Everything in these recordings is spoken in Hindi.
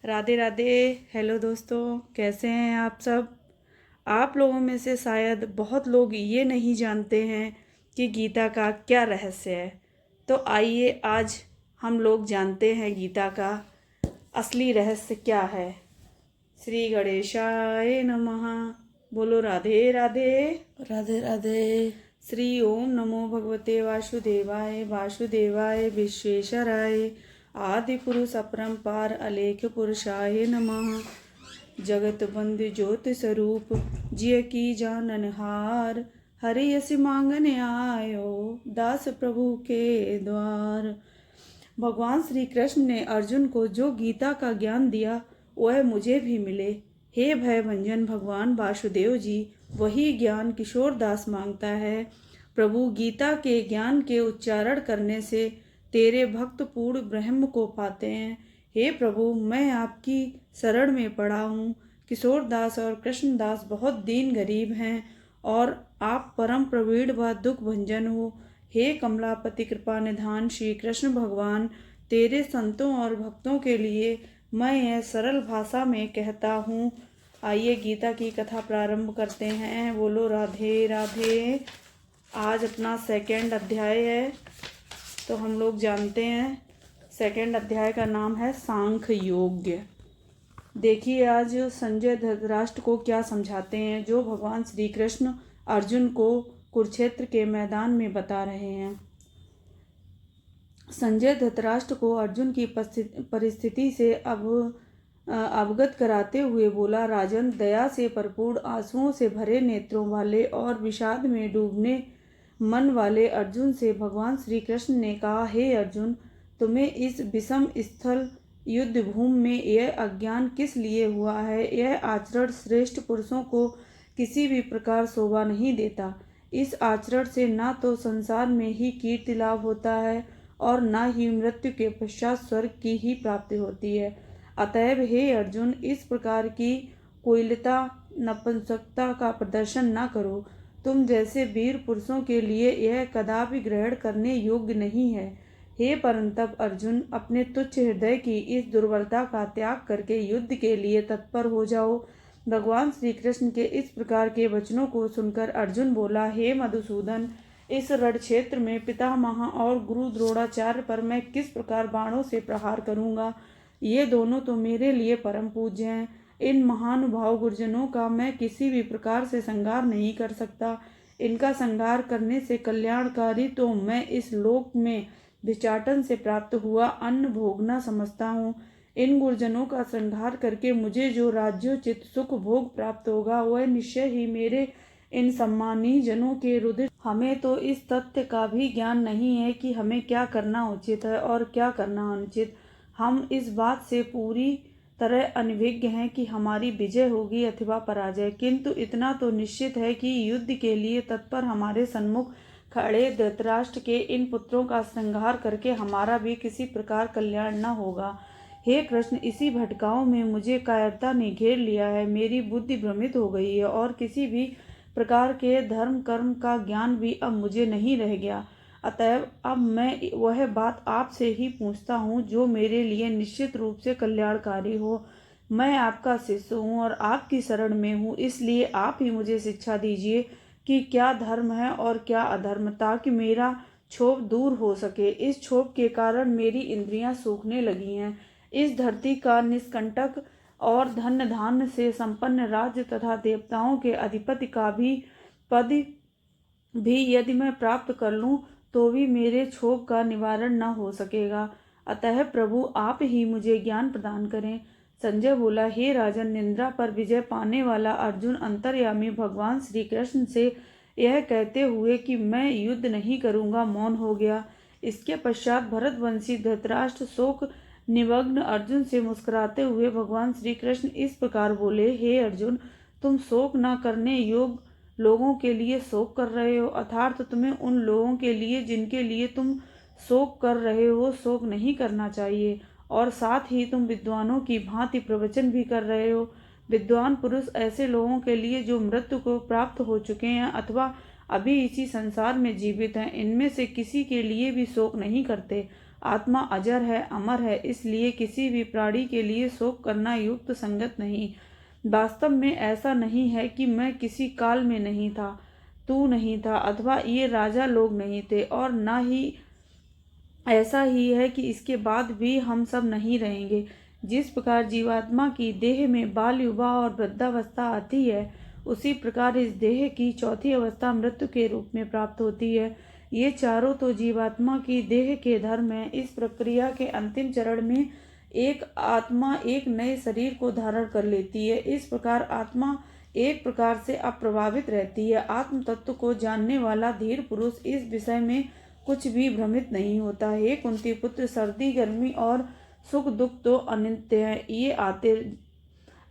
राधे राधे। हेलो दोस्तों, कैसे हैं आप सब। आप लोगों में से शायद बहुत लोग ये नहीं जानते हैं कि गीता का क्या रहस्य है। तो आइए आज हम लोग जानते हैं गीता का असली रहस्य क्या है। श्री गणेशाय नमः। बोलो राधे राधे। राधे राधे। श्री ओम नमो भगवते वासुदेवाय वासुदेवाय विश्वेश्वराय आदि पुरुष अपरंपार अलेख पुरुषाय नमः। जगत बंधु ज्योति स्वरूप जिय की जाननहार हरि यस मांगने आयो दास प्रभु के द्वार। भगवान श्री कृष्ण ने अर्जुन को जो गीता का ज्ञान दिया वह मुझे भी मिले। हे भय भंजन भगवान वासुदेव जी, वही ज्ञान किशोर दास मांगता है। प्रभु, गीता के ज्ञान के उच्चारण करने से तेरे भक्त पूर्ण ब्रह्म को पाते हैं। हे प्रभु, मैं आपकी शरण में पड़ा हूँ। किशोर दास और कृष्ण दास बहुत दीन गरीब हैं और आप परम प्रवीण व दुख भंजन हो। हे कमलापति कृपा निधान श्री कृष्ण भगवान, तेरे संतों और भक्तों के लिए मैं यह सरल भाषा में कहता हूँ। आइए गीता की कथा प्रारंभ करते हैं। बोलो राधे राधे। आज अपना सेकंड अध्याय है, तो हम लोग जानते हैं सेकंड अध्याय का नाम है सांख्य योग्य। देखिए आज संजय धृतराष्ट्र को क्या समझाते हैं, जो भगवान श्री कृष्ण अर्जुन को कुरुक्षेत्र के मैदान में बता रहे हैं। संजय धृतराष्ट्र को अर्जुन की परिस्थिति से अवगत कराते हुए बोला, राजन, दया से भरपूर आंसुओं से भरे नेत्रों वाले और विषाद में डूबने मन वाले अर्जुन से भगवान श्री कृष्ण ने कहा, हे अर्जुन, तुम्हें इस विषम स्थल युद्ध भूमि में यह अज्ञान किस लिए हुआ है। यह आचरण श्रेष्ठ पुरुषों को किसी भी प्रकार शोभा नहीं देता। इस आचरण से ना तो संसार में ही कीर्ति लाभ होता है और न ही मृत्यु के पश्चात स्वर्ग की ही प्राप्ति होती है। अतएव हे अर्जुन, इस प्रकार की कुटिलता नपुंसकता का प्रदर्शन न करो। तुम जैसे वीर पुरुषों के लिए यह कदापि ग्रहण करने योग्य नहीं है। हे परंतप अर्जुन, अपने तुच्छ हृदय की इस दुर्बलता का त्याग करके युद्ध के लिए तत्पर हो जाओ। भगवान श्री कृष्ण के इस प्रकार के वचनों को सुनकर अर्जुन बोला, हे मधुसूदन, इस रण क्षेत्र में पितामह और गुरु द्रोणाचार्य पर मैं किस प्रकार बाणों से प्रहार करूंगा। ये दोनों तो मेरे लिए परम पूज्य हैं। इन महानुभाव गुरुजनों का मैं किसी भी प्रकार से संहार नहीं कर सकता। इनका संहार करने से कल्याणकारी तो मैं इस लोक में भिक्षाटन से प्राप्त हुआ अन्न भोगना समझता हूँ। इन गुरुजनों का संहार करके मुझे जो राज्योचित सुख भोग प्राप्त होगा वह निश्चय ही मेरे इन सम्मानी जनों के रुधिर। हमें तो इस तथ्य का भी ज्ञान नहीं है कि हमें क्या करना उचित है और क्या करना अनुचित। हम इस बात से पूरी तरह अनभिज्ञ हैं कि हमारी विजय होगी अथवा पराजय, किंतु इतना तो निश्चित है कि युद्ध के लिए तत्पर हमारे सन्मुख खड़े धृतराष्ट्र के इन पुत्रों का संहार करके हमारा भी किसी प्रकार कल्याण न होगा। हे कृष्ण, इसी भटकाओं में मुझे कायरता ने घेर लिया है। मेरी बुद्धि भ्रमित हो गई है और किसी भी प्रकार के धर्म कर्म का ज्ञान भी अब मुझे नहीं रह गया। अतएव अब मैं वह बात आपसे ही पूछता हूँ जो मेरे लिए निश्चित रूप से कल्याणकारी हो। मैं आपका शिष्य हूँ और आपकी शरण में हूँ, इसलिए आप ही मुझे शिक्षा दीजिए कि क्या धर्म है और क्या अधर्म, ताकि मेरा क्षोभ दूर हो सके। इस क्षोभ के कारण मेरी इंद्रियां सूखने लगी हैं। इस धरती का निष्कंटक और धन्य धान्य से संपन्न राज्य तथा देवताओं के अधिपति का भी पद भी यदि मैं प्राप्त कर लूं तो भी मेरे क्षोभ का निवारण न हो सकेगा। अतः प्रभु, आप ही मुझे ज्ञान प्रदान करें। संजय बोला, हे राजन, निंद्रा पर विजय पाने वाला अर्जुन अंतर्यामी भगवान श्री कृष्ण से यह कहते हुए कि मैं युद्ध नहीं करूंगा मौन हो गया। इसके पश्चात भरतवंशी धृतराष्ट्र शोक निमग्न अर्जुन से मुस्कुराते हुए भगवान श्री कृष्ण इस प्रकार बोले, हे अर्जुन, तुम शोक न करने योग्य लोगों के लिए शोक कर रहे हो, अर्थात तुम्हें उन लोगों के लिए जिनके लिए तुम शोक कर रहे हो शोक नहीं करना चाहिए। और साथ ही तुम विद्वानों की भांति प्रवचन भी कर रहे हो। विद्वान पुरुष ऐसे लोगों के लिए जो मृत्यु को प्राप्त हो चुके हैं अथवा अभी इसी संसार में जीवित हैं, इनमें से किसी के लिए भी शोक नहीं करते। आत्मा अजर है, अमर है, इसलिए किसी भी प्राणी के लिए शोक करना युक्त संगत नहीं। वास्तव में ऐसा नहीं है कि मैं किसी काल में नहीं था, तू नहीं था, अथवा ये राजा लोग नहीं थे, और न ही ऐसा ही है कि इसके बाद भी हम सब नहीं रहेंगे। जिस प्रकार जीवात्मा की देह में बाल, युवा और वृद्धावस्था आती है, उसी प्रकार इस देह की चौथी अवस्था मृत्यु के रूप में प्राप्त होती है। ये चारों तो जीवात्मा की देह के धर्म है। इस प्रक्रिया के अंतिम चरण में एक आत्मा एक नए शरीर को धारण कर लेती है। इस प्रकार आत्मा एक प्रकार से अप्रभावित रहती है। आत्म तत्व को जानने वाला धीर पुरुष इस विषय में कुछ भी भ्रमित नहीं होता। हे कुंती पुत्र, सर्दी गर्मी और सुख दुख तो अनित्य है, ये आते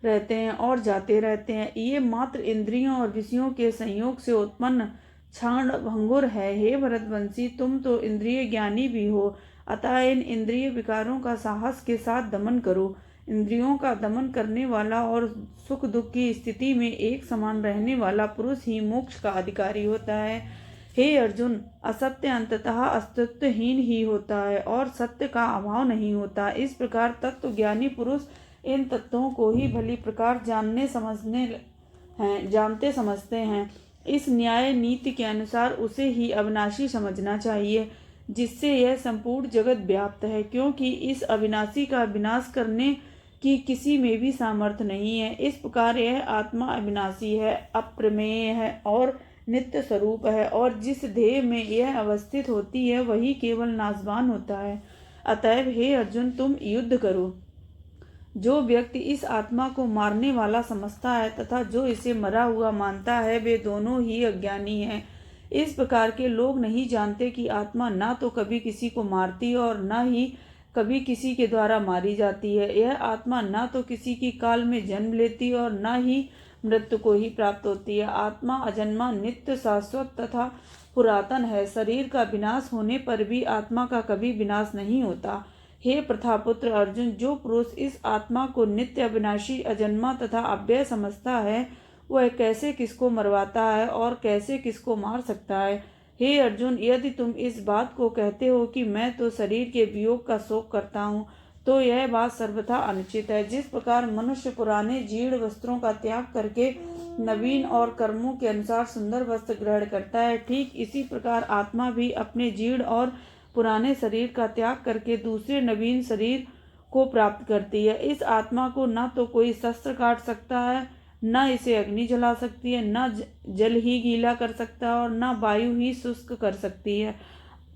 रहते हैं और जाते रहते हैं। ये मात्र इंद्रियों और विषयों के संयोग से उत्पन्न क्षण भंगुर है। हे भरतवंशी, तुम तो इंद्रिय ज्ञानी भी हो, अतः इन इंद्रिय विकारों का साहस के साथ दमन करो। इंद्रियों का दमन करने वाला और सुख दुख की स्थिति में एक समान रहने वाला पुरुष ही मोक्ष का अधिकारी होता है। हे अर्जुन, असत्य अंततः अस्तित्वहीन ही होता है और सत्य का अभाव नहीं होता। इस प्रकार तत्व ज्ञानी पुरुष इन तत्वों को ही भली प्रकार जानते समझते हैं। इस न्याय नीति के अनुसार उसे ही अविनाशी समझना चाहिए, जिससे यह संपूर्ण जगत व्याप्त है, क्योंकि इस अविनाशी का विनाश करने की किसी में भी सामर्थ्य नहीं है। इस प्रकार यह आत्मा अविनाशी है, अप्रमेय है और नित्य स्वरूप है, और जिस देह में यह अवस्थित होती है वही केवल नाशवान होता है। अतएव हे अर्जुन, तुम युद्ध करो। जो व्यक्ति इस आत्मा को मारने वाला समझता है तथा जो इसे मरा हुआ मानता है, वे दोनों ही अज्ञानी हैं। इस प्रकार के लोग नहीं जानते कि आत्मा ना तो कभी किसी को मारती और न ही कभी किसी के द्वारा मारी जाती है। यह आत्मा ना तो किसी की काल में जन्म लेती और न ही मृत्यु को ही प्राप्त होती है। आत्मा अजन्मा, नित्य, शाश्वत तथा पुरातन है। शरीर का विनाश होने पर भी आत्मा का कभी विनाश नहीं होता। हे प्रथापुत्र अर्जुन, जो पुरुष इस आत्मा को नित्य, अविनाशी, अजन्मा तथा अव्यय समझता है, वह कैसे किसको मरवाता है और कैसे किसको मार सकता है। हे अर्जुन, यदि तुम इस बात को कहते हो कि मैं तो शरीर के वियोग का शोक करता हूँ, तो यह बात सर्वथा अनुचित है। जिस प्रकार मनुष्य पुराने जीर्ण वस्त्रों का त्याग करके नवीन और कर्मों के अनुसार सुंदर वस्त्र ग्रहण करता है, ठीक इसी प्रकार आत्मा भी अपने जीर्ण और पुराने शरीर का त्याग करके दूसरे नवीन शरीर को प्राप्त करती है। इस आत्मा को न तो कोई शस्त्र काट सकता है, न इसे अग्नि जला सकती है, न जल ही गीला कर सकता है और न वायु ही शुष्क कर सकती है।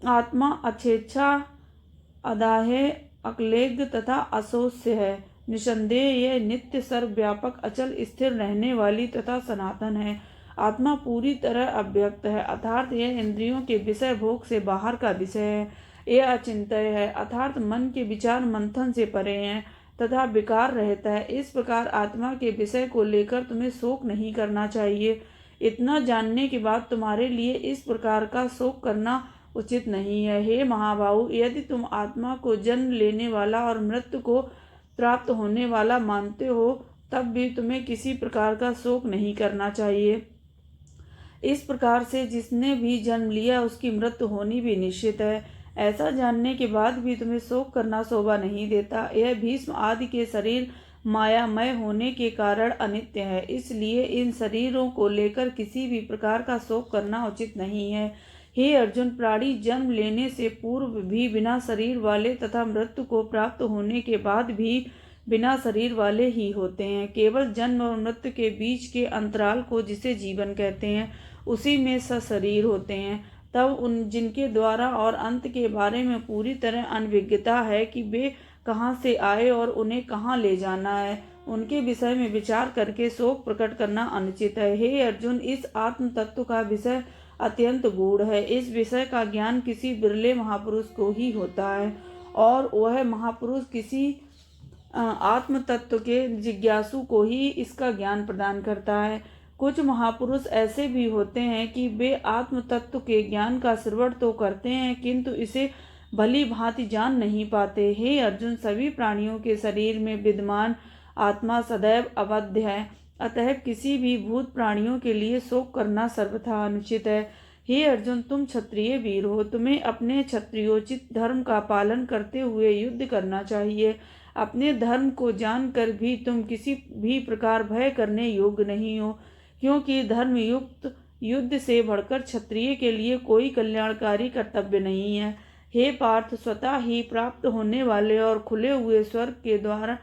आत्मा अछेच्छा, अदाह्य, अक्लेग तथा अशोष्य है। निसंदेह यह नित्य, सर्वव्यापक, अचल, स्थिर रहने वाली तथा सनातन है। आत्मा पूरी तरह अव्यक्त है, अर्थात यह इंद्रियों के विषय भोग से बाहर का विषय है। यह अचिंत्य है, अर्थात मन के विचार मंथन से परे है तथा विकार रहता है। इस प्रकार आत्मा के विषय को लेकर तुम्हें शोक नहीं करना चाहिए। इतना जानने के बाद तुम्हारे लिए इस प्रकार का शोक करना उचित नहीं है। हे महाबाहु, यदि तुम आत्मा को जन्म लेने वाला और मृत्यु को प्राप्त होने वाला मानते हो, तब भी तुम्हें किसी प्रकार का शोक नहीं करना चाहिए। इस प्रकार से जिसने भी जन्म लिया उसकी मृत्यु होनी भी निश्चित है। ऐसा जानने के बाद भी तुम्हें शोक करना शोभा नहीं देता। यह भीष्म आदि के शरीर मायामय होने के कारण अनित्य है, इसलिए इन शरीरों को लेकर किसी भी प्रकार का शोक करना उचित नहीं है। हे अर्जुन, प्राणी जन्म लेने से पूर्व भी बिना शरीर वाले तथा मृत्यु को प्राप्त होने के बाद भी बिना शरीर वाले ही होते हैं। केवल जन्म और मृत्यु के बीच के अंतराल को जिसे जीवन कहते हैं, उसी में सशरीर होते हैं। तब उन जिनके द्वारा और अंत के बारे में पूरी तरह अनभिज्ञता है कि वे कहाँ से आए और उन्हें कहाँ ले जाना है, उनके विषय में विचार करके शोक प्रकट करना अनुचित है। हे अर्जुन, इस आत्म तत्व का विषय अत्यंत गूढ़ है। इस विषय का ज्ञान किसी बिरले महापुरुष को ही होता है, और वह महापुरुष किसी आत्म तत्व के जिज्ञासु को ही इसका ज्ञान प्रदान करता है। कुछ महापुरुष ऐसे भी होते हैं कि वे आत्म तत्व के ज्ञान का श्रवण तो करते हैं, किंतु इसे भली भांति जान नहीं पाते। हे अर्जुन, सभी प्राणियों के शरीर में विद्यमान आत्मा सदैव अवध्य है, अतः किसी भी भूत प्राणियों के लिए शोक करना सर्वथा अनुचित है। हे अर्जुन, तुम क्षत्रिय वीर हो, तुम्हें अपने क्षत्रियोचित धर्म का पालन करते हुए युद्ध करना चाहिए। अपने धर्म को जानकर भी तुम किसी भी प्रकार भय करने योग्य नहीं हो, क्योंकि धर्मयुक्त युद्ध से बढ़कर क्षत्रिय के लिए कोई कल्याणकारी कर्तव्य नहीं है। हे पार्थ, स्वतः ही प्राप्त होने वाले और खुले हुए स्वर्ग के द्वारा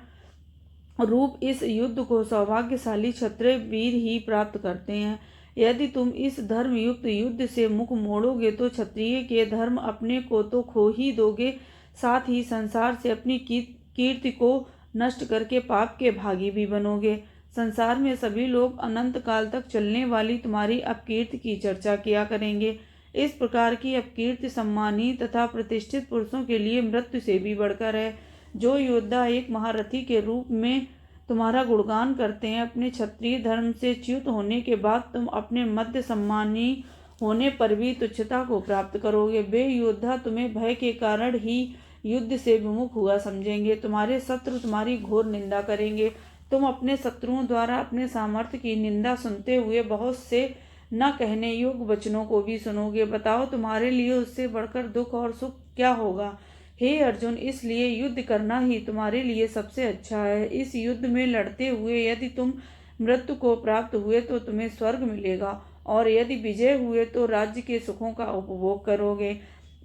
रूप इस युद्ध को सौभाग्यशाली क्षत्रिय वीर ही प्राप्त करते हैं। यदि तुम इस धर्मयुक्त युद्ध से मुख मोड़ोगे तो क्षत्रिय के धर्म अपने को तो खो ही दोगे, साथ ही संसार से अपनी कीर्ति को नष्ट करके पाप के भागी भी बनोगे। संसार में सभी लोग अनंत काल तक चलने वाली तुम्हारी अपकीर्ति की चर्चा किया करेंगे। इस प्रकार की अपकीर्ति सम्मानी तथा प्रतिष्ठित पुरुषों के लिए मृत्यु से भी बढ़कर है। जो योद्धा एक महारथी के रूप में तुम्हारा गुणगान करते हैं, अपने क्षत्रिय धर्म से च्युत होने के बाद तुम अपने मध्य सम्मानी होने पर भी तुच्छता को प्राप्त करोगे। वे योद्धा तुम्हें भय के कारण ही युद्ध से विमुख हुआ समझेंगे। तुम्हारे शत्रु तुम्हारी घोर निंदा करेंगे। तुम अपने शत्रुओं द्वारा अपने सामर्थ्य की निंदा सुनते हुए बहुत से न कहने योग्य वचनों को भी सुनोगे। बताओ, तुम्हारे लिए उससे बढ़कर दुख और सुख क्या होगा? हे अर्जुन, इसलिए युद्ध करना ही तुम्हारे लिए सबसे अच्छा है। इस युद्ध में लड़ते हुए यदि तुम मृत्यु को प्राप्त हुए तो तुम्हें स्वर्ग मिलेगा, और यदि विजय हुए तो राज्य के सुखों का उपभोग करोगे।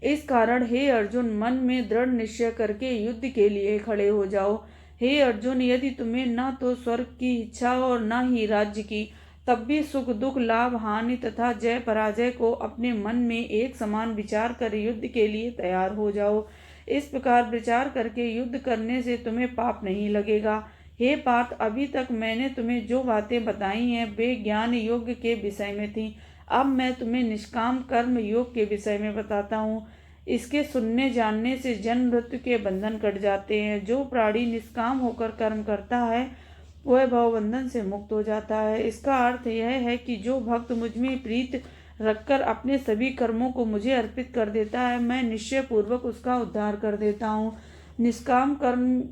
इस कारण हे अर्जुन, मन में दृढ़ निश्चय करके युद्ध के लिए खड़े हो जाओ। हे अर्जुन, यदि तुम्हें न तो स्वर्ग की इच्छा और न ही राज्य की, तब भी सुख दुख लाभ हानि तथा जय पराजय को अपने मन में एक समान विचार कर युद्ध के लिए तैयार हो जाओ। इस प्रकार विचार करके युद्ध करने से तुम्हें पाप नहीं लगेगा। हे पार्थ, अभी तक मैंने तुम्हें जो बातें बताई हैं वे ज्ञान योग के विषय में थी। अब मैं तुम्हें निष्काम कर्म योग के विषय में बताता हूँ। इसके सुनने जानने से जन्म मृत्यु के बंधन कट जाते हैं। जो प्राणी निष्काम होकर कर्म करता है वह भवबंधन से मुक्त हो जाता है। इसका अर्थ यह है कि जो भक्त मुझ में प्रीत रखकर अपने सभी कर्मों को मुझे अर्पित कर देता है, मैं निश्चय पूर्वक उसका उद्धार कर देता हूँ। निष्काम कर्म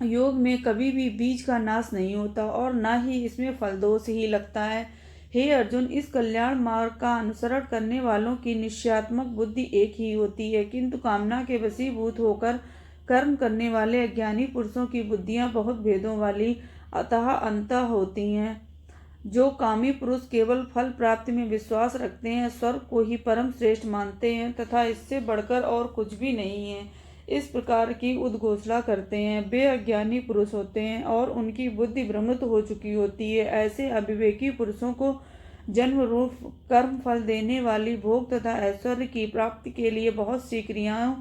योग में कभी भी बीज का नाश नहीं होता और न ही इसमें फल दोष ही लगता है। हे अर्जुन, इस कल्याण मार्ग का अनुसरण करने वालों की निश्चयात्मक बुद्धि एक ही होती है, किंतु कामना के वशीभूत होकर कर्म करने वाले अज्ञानी पुरुषों की बुद्धियां बहुत भेदों वाली अतः अंतः होती हैं। जो कामी पुरुष केवल फल प्राप्ति में विश्वास रखते हैं, स्वर्ग को ही परम श्रेष्ठ मानते हैं तथा इससे बढ़कर और कुछ भी नहीं है, इस प्रकार की उद्घोषणा करते हैं, वे अज्ञानी पुरुष होते हैं और उनकी बुद्धि भ्रमित हो चुकी होती है। ऐसे अविवेकी पुरुषों को जन्म रूप कर्म फल देने वाली भोग तथा ऐश्वर्य की प्राप्ति के लिए बहुत सी क्रियाओं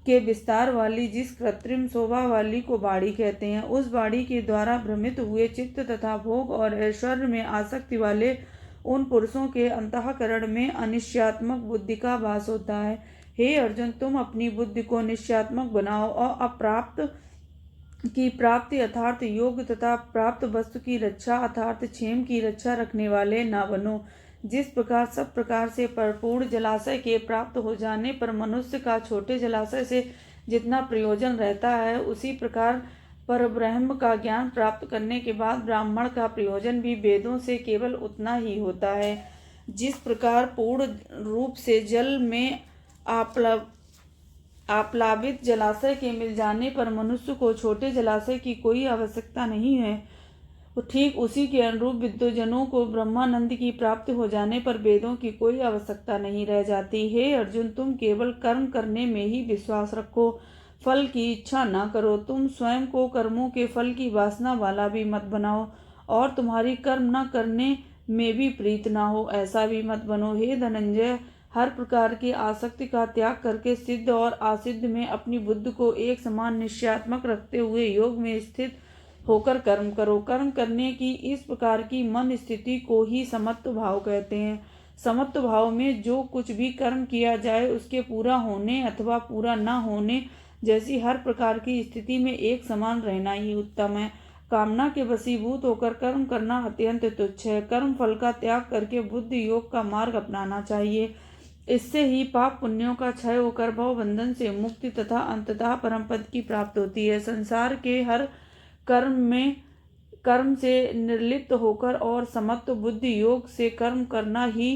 के विस्तार वाली जिस कृत्रिम शोभा वाली को बाड़ी कहते हैं, उस बाड़ी के द्वारा भ्रमित हुए चित्त तथा भोग और ऐश्वर्य में आसक्ति वाले उन पुरुषों के अंतःकरण में अनिश्चयात्मक बुद्धि का वास होता है। हे अर्जुन, तुम अपनी बुद्धि को निश्चयात्मक बनाओ और अप्राप्त की प्राप्ति अर्थात योग तथा प्राप्त वस्तु की रक्षा अर्थात क्षेम की रक्षा रखने वाले न बनो। जिस प्रकार सब प्रकार से परिपूर्ण जलाशय के प्राप्त हो जाने पर मनुष्य का छोटे जलाशय से जितना प्रयोजन रहता है, उसी प्रकार परब्रह्म का ज्ञान प्राप्त करने के बाद ब्राह्मण का प्रयोजन भी वेदों से केवल उतना ही होता है। जिस प्रकार पूर्ण रूप से जल में आप्लावित जलाशय के मिल जाने पर मनुष्य को छोटे जलाशय की कोई आवश्यकता नहीं है, ठीक उसी के अनुरूप विद्वजनों को ब्रह्मानंद की प्राप्ति हो जाने पर वेदों की कोई आवश्यकता नहीं रह जाती। हे अर्जुन, तुम केवल कर्म करने में ही विश्वास रखो, फल की इच्छा न करो। तुम स्वयं को कर्मों के फल की वासना वाला भी मत बनाओ और तुम्हारी कर्म न करने में भी प्रीत न हो, ऐसा भी मत बनो। हे धनंजय, हर प्रकार की आसक्ति का त्याग करके सिद्ध और असिद्ध में अपनी बुद्धि को एक समान निश्चयात्मक रखते हुए योग में स्थित होकर कर्म करो। कर्म करने की इस प्रकार की मन स्थिति को ही समत्व भाव कहते हैं। समत्व भाव में जो कुछ भी कर्म किया जाए उसके पूरा होने अथवा पूरा न होने जैसी हर प्रकार की स्थिति में एक समान रहना ही उत्तम है। कामना के वशीभूत होकर कर्म करना अत्यंत तुच्छ है। कर्म फल का त्याग करके बुद्धि योग का मार्ग अपनाना चाहिए। इससे ही पाप पुण्यों का क्षय होकर भव बंधन से मुक्ति तथा अंततः परम पद की प्राप्ति होती है। संसार के हर कर्म से निर्लिप्त होकर और समत्व बुद्धि योग से कर्म करना ही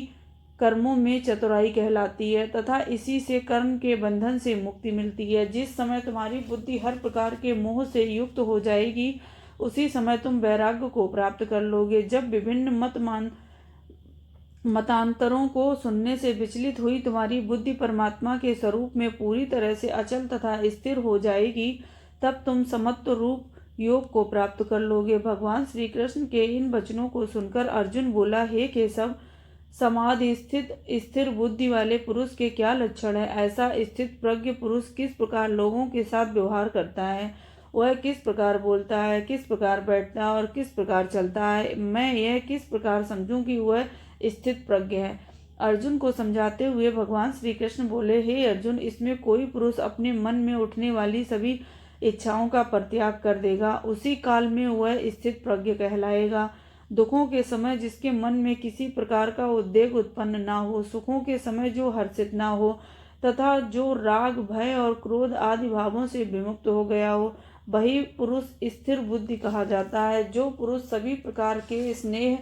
कर्मों में चतुराई कहलाती है तथा इसी से कर्म के बंधन से मुक्ति मिलती है। जिस समय तुम्हारी बुद्धि हर प्रकार के मोह से युक्त हो जाएगी उसी समय तुम वैराग्य को प्राप्त कर लोगे। जब विभिन्न मतांतरों को सुनने से विचलित हुई तुम्हारी बुद्धि परमात्मा के स्वरूप में पूरी तरह से अचल तथा स्थिर हो जाएगी तब तुम समत्व रूप योग को प्राप्त कर लोगे। भगवान श्री कृष्ण के इन वचनों को सुनकर अर्जुन बोला, हे केशव, समाधि स्थित स्थिर बुद्धि वाले पुरुष के क्या लक्षण है? ऐसा स्थित प्रज्ञ पुरुष किस प्रकार लोगों के साथ व्यवहार करता है? वह किस प्रकार बोलता है, किस प्रकार बैठता है और किस प्रकार चलता है? मैं यह किस प्रकार समझूं कि वह स्थित प्रज्ञ है? अर्जुन को समझाते हुए भगवान श्री कृष्ण बोले, हे अर्जुन, इसमें कोई पुरुष अपने मन में उठने वाली सभी इच्छाओं का परित्याग कर देगा, उसी काल में वह स्थित प्रज्ञ कहलाएगा। दुखों के समय जिसके मन में किसी प्रकार का उद्वेग उत्पन्न ना हो, सुखों के समय जो हर्षित ना हो तथा जो राग, भय और क्रोध आदि भावों से विमुक्त हो गया हो, वही पुरुष स्थिर बुद्धि कहा जाता है। जो पुरुष सभी प्रकार के स्नेह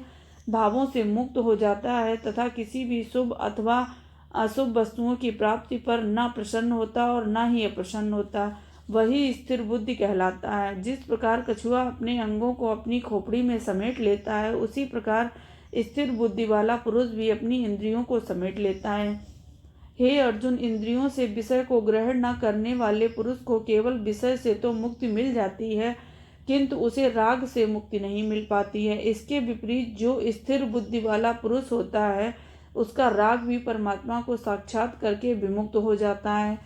भावों से मुक्त हो जाता है तथा किसी भी शुभ अथवा अशुभ वस्तुओं की प्राप्ति पर न प्रसन्न होता और न ही अप्रसन्न होता, वही स्थिर बुद्धि कहलाता है। जिस प्रकार कछुआ अपने अंगों को अपनी खोपड़ी में समेट लेता है, उसी प्रकार स्थिर बुद्धि वाला पुरुष भी अपनी इंद्रियों को समेट लेता है। हे अर्जुन, इंद्रियों से विषय को ग्रहण न करने वाले पुरुष को केवल विषय से तो मुक्ति मिल जाती है, किंतु उसे राग से मुक्ति नहीं मिल पाती है। इसके विपरीत जो स्थिर बुद्धि वाला पुरुष होता है, उसका राग भी परमात्मा को साक्षात करके विमुक्त हो जाता है।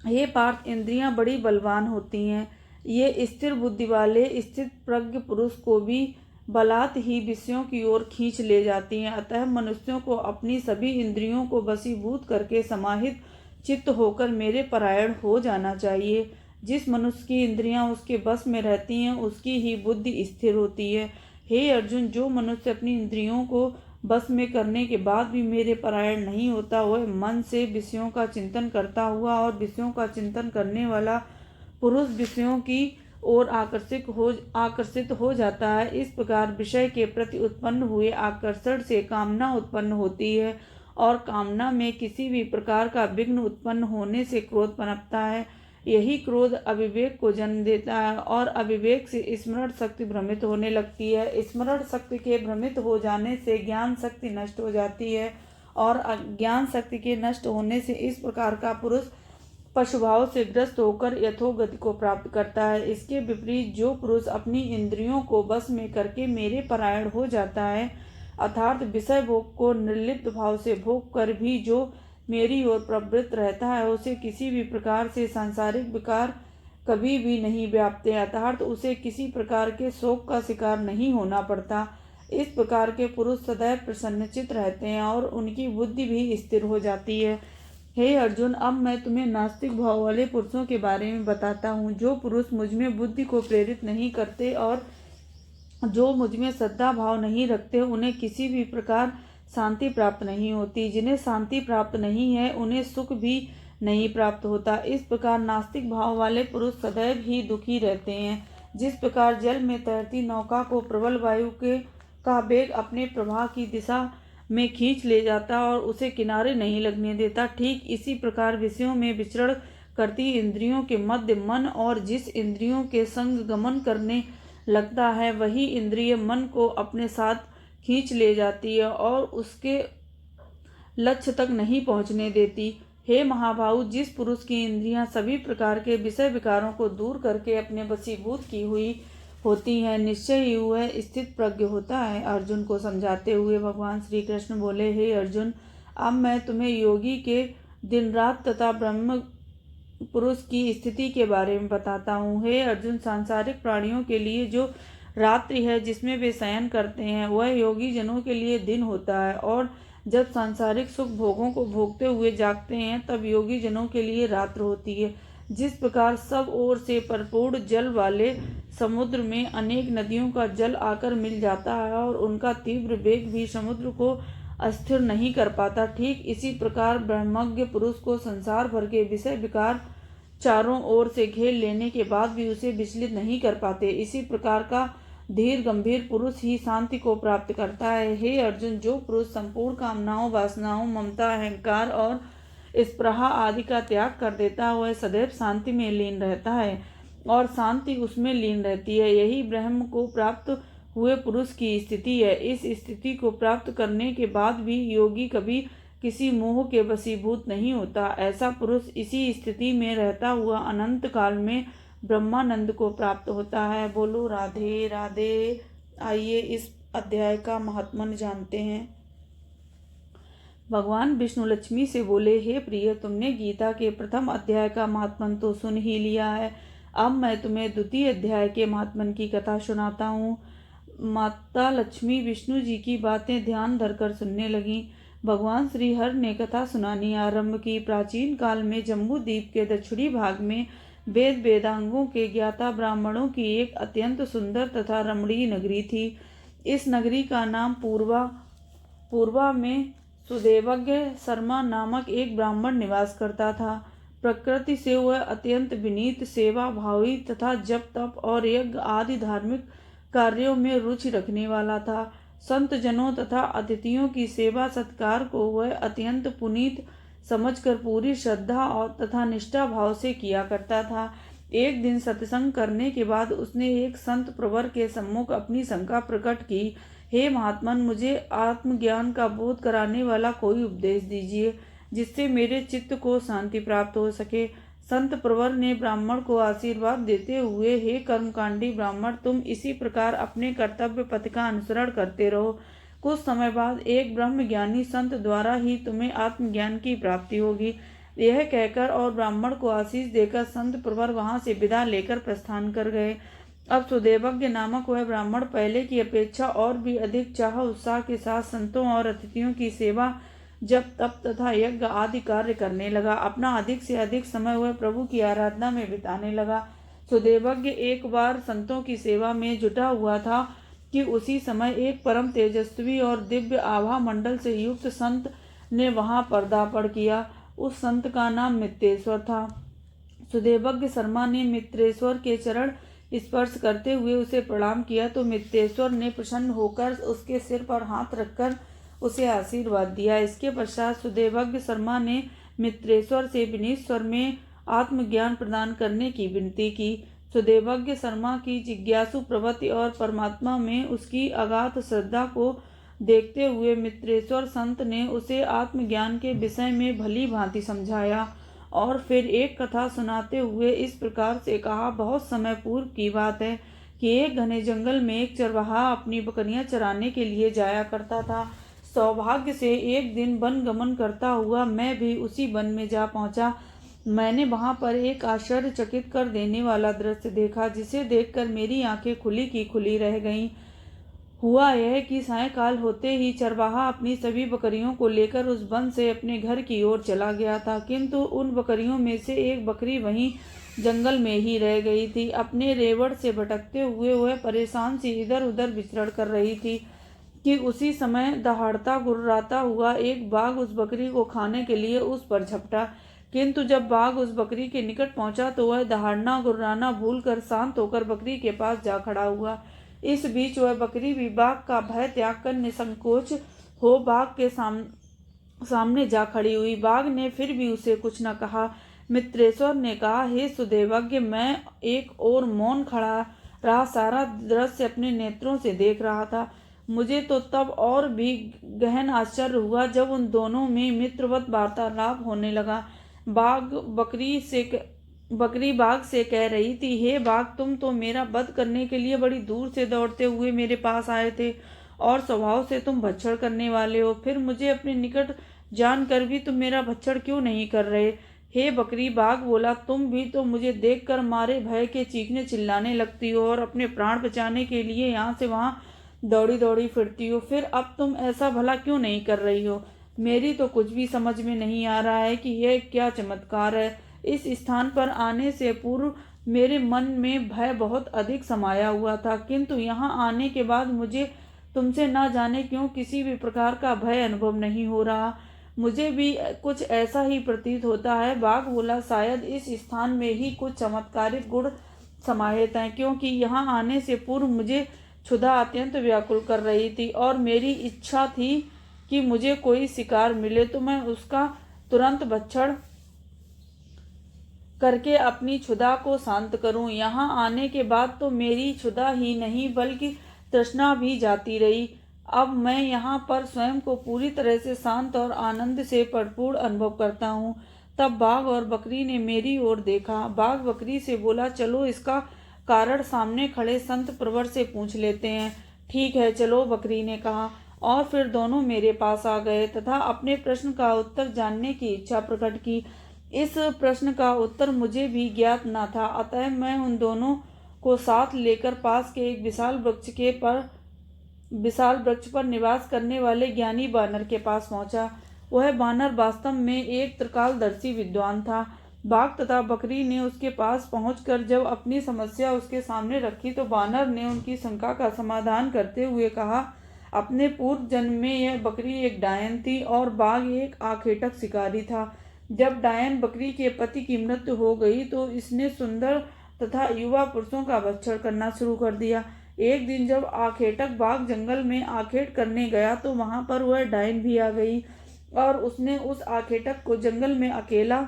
हे पार्थ, इंद्रियां बड़ी बलवान होती हैं। ये स्थिर बुद्धि वाले स्थित प्रज्ञ पुरुष को भी बलात् ही विषयों की ओर खींच ले जाती हैं। अतः मनुष्यों को अपनी सभी इंद्रियों को वशीभूत करके समाहित चित्त होकर मेरे परायण हो जाना चाहिए। जिस मनुष्य की इंद्रियां उसके बस में रहती हैं, उसकी ही बुद्धि स्थिर होती है। हे अर्जुन, जो मनुष्य अपनी इंद्रियों को बस में करने के बाद भी मेरे परायण नहीं होता, वह मन से विषयों का चिंतन करता हुआ और विषयों का चिंतन करने वाला पुरुष विषयों की ओर आकर्षित हो जाता है। इस प्रकार विषय के प्रति उत्पन्न हुए आकर्षण से कामना उत्पन्न होती है और कामना में किसी भी प्रकार का विघ्न उत्पन्न होने से क्रोध पनपता है। यही क्रोध अविवेक को जन्म देता है और अविवेक से स्मरण शक्ति भ्रमित होने लगती है। स्मरण शक्ति के भ्रमित हो जाने से ज्ञान शक्ति नष्ट हो जाती है और अज्ञान शक्ति के नष्ट होने से इस प्रकार का पुरुष पशुभाव से ग्रस्त होकर यथोगति को प्राप्त करता है। इसके विपरीत जो पुरुष अपनी इंद्रियों को बस में करके मेरे परायण हो जाता है, अर्थात विषय भोग को निर्लिप्त भाव से भोग कर भी जो मेरी ओर प्रवृत्त रहता है, उसे किसी भी प्रकार से सांसारिक विकार कभी भी नहीं व्यापते, अर्थात उसे किसी प्रकार के शोक का शिकार नहीं होना पड़ता। इस प्रकार के पुरुष सदैव प्रसन्नचित्त रहते हैं और उनकी बुद्धि भी स्थिर हो जाती है। हे अर्जुन, अब मैं तुम्हें नास्तिक भाव वाले पुरुषों के बारे में बताता हूँ। जो पुरुष मुझमें बुद्धि को प्रेरित नहीं करते और जो मुझमें श्रद्धा भाव नहीं रखते, उन्हें किसी भी प्रकार शांति प्राप्त नहीं होती। जिन्हें शांति प्राप्त नहीं है, उन्हें सुख भी नहीं प्राप्त होता। इस प्रकार नास्तिक भाव वाले पुरुष सदैव ही दुखी रहते हैं। जिस प्रकार जल में तैरती नौका को प्रबल वायु का वेग अपने प्रवाह की दिशा में खींच ले जाता और उसे किनारे नहीं लगने देता, ठीक इसी प्रकार विषयों में विचरण करती इंद्रियों के मध्य मन और जिस इंद्रियों के संग गमन करने लगता है, वही इंद्रिय मन को अपने साथ खींच ले जाती है और उसके लक्ष्य तक नहीं पहुंचने देती। हे महाबाहु, जिस पुरुष की इंद्रियां सभी प्रकार के विषय विकारों को दूर करके अपने वशीभूत की हुई होती हैं, निश्चय ही वह स्थित प्रज्ञ होता है। अर्जुन को समझाते हुए भगवान श्री कृष्ण बोले, हे अर्जुन, अब मैं तुम्हें योगी के दिन रात तथा ब्रह्म पुरुष की स्थिति के बारे में बताता हूँ। हे अर्जुन, सांसारिक प्राणियों के लिए जो रात्रि है जिसमें वे शयन करते हैं, वह योगी जनों के लिए दिन होता है, और जब सांसारिक सुख भोगों को भोगते हुए जागते हैं, तब योगी जनों के लिए रात्र होती है। जिस प्रकार सब ओर से परिपूर्ण जल वाले समुद्र में अनेक नदियों का जल आकर मिल जाता है और उनका तीव्र वेग भी समुद्र को अस्थिर नहीं कर पाता, ठीक इसी प्रकार ब्रह्मज्ञ पुरुष को संसार भर के विषय विकार चारों ओर से घेर लेने के बाद भी उसे विचलित नहीं कर पाते। इसी प्रकार का धीर गंभीर पुरुष ही शांति को प्राप्त करता है। हे अर्जुन, जो पुरुष संपूर्ण कामनाओं, वासनाओं, ममता, अहंकार और स्पृहा आदि का त्याग कर देता है, वह सदैव शांति में लीन रहता है और शांति उसमें लीन रहती है। यही ब्रह्म को प्राप्त हुए पुरुष की स्थिति है। इस स्थिति को प्राप्त करने के बाद भी योगी कभी किसी मोह के वशीभूत नहीं होता। ऐसा पुरुष इसी स्थिति में रहता हुआ अनंत काल में ब्रह्मानंद को प्राप्त होता है। बोलो राधे राधे। आइए इस अध्याय का महात्म्य जानते हैं। भगवान विष्णु लक्ष्मी से बोले, हे प्रिय, तुमने गीता के प्रथम अध्याय का महात्म्य तो सुन ही लिया है। अब मैं तुम्हें द्वितीय अध्याय के महात्म्य की कथा सुनाता हूँ। माता लक्ष्मी विष्णु जी की बातें ध्यान धरकर सुनने लगी। भगवान श्री हर ने कथा सुनानी आरंभ की। प्राचीन काल में जम्बू द्वीप के दक्षिणी भाग में वेद वेदांगों के ज्ञाता ब्राह्मणों की एक अत्यंत सुंदर तथा रमणीय नगरी थी। इस नगरी का नाम पूर्वा में सुदेवज्ञ शर्मा नामक एक ब्राह्मण निवास करता था। प्रकृति से वह अत्यंत विनीत, सेवा भावी तथा जप तप और यज्ञ आदि धार्मिक कार्यों में रुचि रखने वाला था। संत जनों तथा अतिथियों की सेवा सत्कार को वह अत्यंत पुनीत समझकर पूरी श्रद्धा और तथा निष्ठा भाव से किया करता था। एक दिन सत्संग करने के बाद उसने एक संत प्रवर के सम्मुख अपनी शंका प्रकट की। हे महात्मन, मुझे आत्मज्ञान का बोध कराने वाला कोई उपदेश दीजिए, जिससे मेरे चित्त को शांति प्राप्त हो सके। संत प्रवर ने ब्राह्मण को आशीर्वाद देते हुए, हे कर्मकांडी ब्राह्मण, तुम इसी प्रकार अपने कर्तव्य पथ का अनुसरण करते रहो। कुछ समय बाद एक ब्रह्मज्ञानी संत द्वारा ही तुम्हें आत्मज्ञान की प्राप्ति होगी। यह कहकर और ब्राह्मण को आशीष देकर संत प्रवर वहां से विदा लेकर प्रस्थान कर गए। अब सुदेवज्ञ नामक वह ब्राह्मण पहले की अपेक्षा और भी अधिक चाह उत्साह के साथ संतों और अतिथियों की सेवा, जप तप तथा यज्ञ आदि कार्य करने लगा। अपना अधिक से अधिक समय वह प्रभु की आराधना में बिताने लगा। सुदेवज्ञ एक बार संतों की सेवा में जुटा हुआ था कि उसी समय एक परम तेजस्वी और दिव्य आभा मंडल से युक्त संत ने वहां पदार्पण किया। उस संत का नाम मित्रेश्वर था। सुदेवज्ञ शर्मा ने मित्रेश्वर के चरण स्पर्श करते हुए उसे प्रणाम किया तो मित्रेश्वर ने प्रसन्न होकर उसके सिर पर हाथ रखकर उसे आशीर्वाद दिया। इसके पश्चात सुदेवज्ञ शर्मा ने मित्रेश्वर से विनीत स्वर में आत्मज्ञान प्रदान करने की विनती की। सुदेवज्ञ शर्मा की जिज्ञासु प्रवृत्ति और परमात्मा में उसकी अगाध श्रद्धा को देखते हुए मित्रेश्वर संत ने उसे आत्मज्ञान के विषय में भली भांति समझाया और फिर एक कथा सुनाते हुए इस प्रकार से कहा। बहुत समय पूर्व की बात है कि एक घने जंगल में एक चरवाहा अपनी बकरियां चराने के लिए जाया करता था। सौभाग्य से एक दिन वन गमन करता हुआ मैं भी उसी वन में जा पहुंचा। मैंने वहां पर एक आश्चर्यचकित कर देने वाला दृश्य देखा, जिसे देखकर मेरी आंखें खुली की खुली रह गईं। हुआ यह कि सायंकाल होते ही चरवाहा अपनी सभी बकरियों को लेकर उस वन से अपने घर की ओर चला गया था, किंतु उन बकरियों में से एक बकरी वहीं जंगल में ही रह गई थी। अपने रेवड़ से भटकते हुए वह परेशान सी इधर उधर विचरण कर रही थी कि उसी समय दहाड़ता गुर्राता हुआ एक बाघ उस बकरी को खाने के लिए उस पर झपटा। किंतु जब बाघ उस बकरी के निकट पहुंचा तो वह दहाड़ना गुर्राना भूलकर शांत होकर बकरी के पास जा खड़ा हुआ। इस बीच वह बकरी भी बाघ का भय त्याग कर निसंकोच हो बाघ के सामने जा खड़ी हुई। बाघ ने फिर भी उसे कुछ न कहा। मित्रेश्वर ने कहा, हे सुदेवज्ञ, मैं एक और मौन खड़ा रहा, सारा दृश्य अपने नेत्रों से देख रहा था। मुझे तो तब और भी गहन आश्चर्य हुआ जब उन दोनों में मित्रवत वार्तालाप होने लगा। बकरी बाघ से कह रही थी, हे बाघ, तुम तो मेरा वध करने के लिए बड़ी दूर से दौड़ते हुए मेरे पास आए थे और स्वभाव से तुम भक्षण करने वाले हो, फिर मुझे अपने निकट जानकर भी तुम मेरा भक्षण क्यों नहीं कर रहे। हे बकरी, बाघ बोला, तुम भी तो मुझे देखकर मारे भय के चीखने चिल्लाने लगती हो और अपने प्राण बचाने के लिए यहाँ से वहाँ दौड़ी दौड़ी फिरती हो, फिर अब तुम ऐसा भला क्यों नहीं कर रही हो। मेरी तो कुछ भी समझ में नहीं आ रहा है कि यह क्या चमत्कार है। इस स्थान पर आने से पूर्व मेरे मन में भय बहुत अधिक समाया हुआ था, किंतु यहाँ आने के बाद मुझे तुमसे ना जाने क्यों किसी भी प्रकार का भय अनुभव नहीं हो रहा। मुझे भी कुछ ऐसा ही प्रतीत होता है। बाघ बोला, शायद इस स्थान में ही कुछ चमत्कारिक गुण समाहित हैं, क्योंकि यहाँ आने से पूर्व मुझे क्षुधा अत्यंत व्याकुल कर रही थी और मेरी इच्छा थी कि मुझे कोई शिकार मिले तो मैं उसका तुरंत भक्षण करके अपनी क्षुधा को शांत करूं। यहाँ आने के बाद तो मेरी क्षुधा ही नहीं बल्कि तृष्णा भी जाती रही। अब मैं यहाँ पर स्वयं को पूरी तरह से शांत और आनंद से भरपूर अनुभव करता हूँ। तब बाघ और बकरी ने मेरी ओर देखा। बाघ बकरी से बोला, चलो इसका कारण सामने खड़े संत प्रवर से पूछ लेते हैं। ठीक है चलो, बकरी ने कहा, और फिर दोनों मेरे पास आ गए तथा अपने प्रश्न का उत्तर जानने की इच्छा प्रकट की। इस प्रश्न का उत्तर मुझे भी ज्ञात न था, अतः मैं उन दोनों को साथ लेकर पास के एक विशाल वृक्ष पर निवास करने वाले ज्ञानी बानर के पास पहुंचा। वह बानर वास्तव में एक त्रिकालदर्शी विद्वान था। बाघ तथा बकरी ने उसके पास पहुंचकर जब अपनी समस्या उसके सामने रखी तो बानर ने उनकी शंका का समाधान करते हुए कहा, अपने पूर्व जन्म में यह बकरी एक डायन थी और बाघ एक आखेटक शिकारी था। जब डायन बकरी के पति की मृत्यु हो गई तो इसने सुंदर तथा युवा पुरुषों का भक्षण करना शुरू कर दिया। एक दिन जब आखेटक बाघ जंगल में आखेट करने गया तो वहां पर वह डायन भी आ गई और उसने उस आखेटक को जंगल में अकेला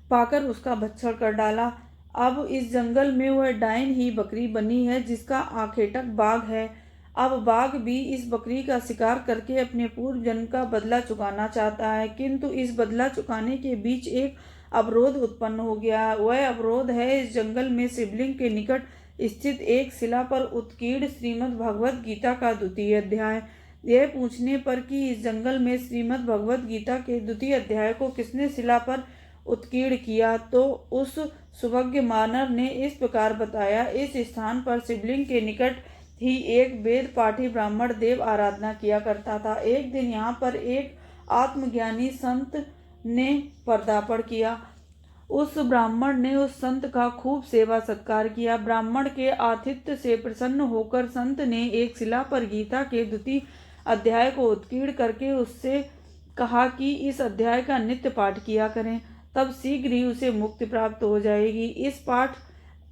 पाकर उसका भक्षण कर डाला। अब इस जंगल में वह डायन ही बकरी बनी है जिसका आखेटक बाघ है। अब बाघ भी इस बकरी का शिकार करके अपने पूर्व जन्म का बदला चुकाना चाहता है, किंतु इस बदला चुकाने के बीच एक अवरोध उत्पन्न हो गया। वह अवरोध है इस जंगल में शिवलिंग के निकट स्थित एक शिला पर उत्कीर्ण श्रीमद् भगवत गीता का द्वितीय अध्याय। यह पूछने पर कि इस जंगल में श्रीमद् भगवत गीता के द्वितीय अध्याय को किसने शिला पर उत्कीर्ण किया, तो उस सुभज्ञ मानर ने इस प्रकार बताया, इस स्थान पर शिवलिंग के निकट ही एक वेद पाठी ब्राह्मण देव आराधना किया करता था। एक दिन यहाँ पर एक आत्मज्ञानी संत ने पदार्पण किया। उस ब्राह्मण ने उस संत का खूब सेवा सत्कार किया। ब्राह्मण के आतिथ्य से प्रसन्न होकर संत ने एक शिला पर गीता के द्वितीय अध्याय को उत्कीर्ण करके उससे कहा कि इस अध्याय का नित्य पाठ किया करें, तब शीघ्र ही उसे मुक्ति प्राप्त हो जाएगी। इस पाठ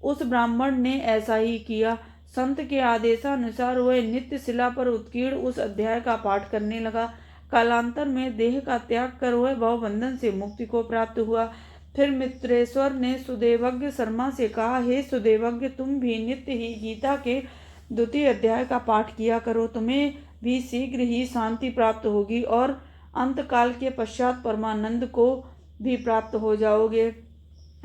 उस ब्राह्मण ने ऐसा ही किया। संत के आदेशानुसार वह नित्य शिला पर उत्कीर्ण उस अध्याय का पाठ करने लगा। कालांतर में देह का त्याग कर वह भवबंधन से मुक्ति को प्राप्त हुआ। फिर मित्रेश्वर ने सुदेवज्ञ शर्मा से कहा, हे सुदेवज्ञ, तुम भी नित्य ही गीता के द्वितीय अध्याय का पाठ किया करो, तुम्हें भी शीघ्र ही शांति प्राप्त होगी और अंतकाल के पश्चात परमानंद को भी प्राप्त हो जाओगे।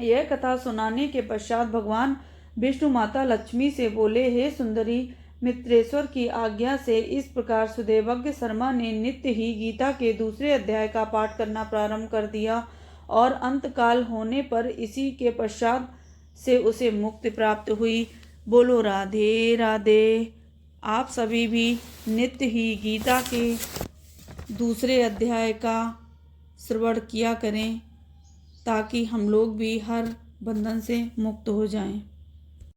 यह कथा सुनाने के पश्चात भगवान विष्णु माता लक्ष्मी से बोले, हे सुंदरी, मित्रेश्वर की आज्ञा से इस प्रकार सुदेवज्ञ शर्मा ने नित्य ही गीता के दूसरे अध्याय का पाठ करना प्रारंभ कर दिया और अंतकाल होने पर इसी के पश्चात से उसे मुक्ति प्राप्त हुई। बोलो राधे राधे। आप सभी भी नित्य ही गीता के दूसरे अध्याय का श्रवण किया करें ताकि हम लोग भी हर बंधन से मुक्त हो जाएं।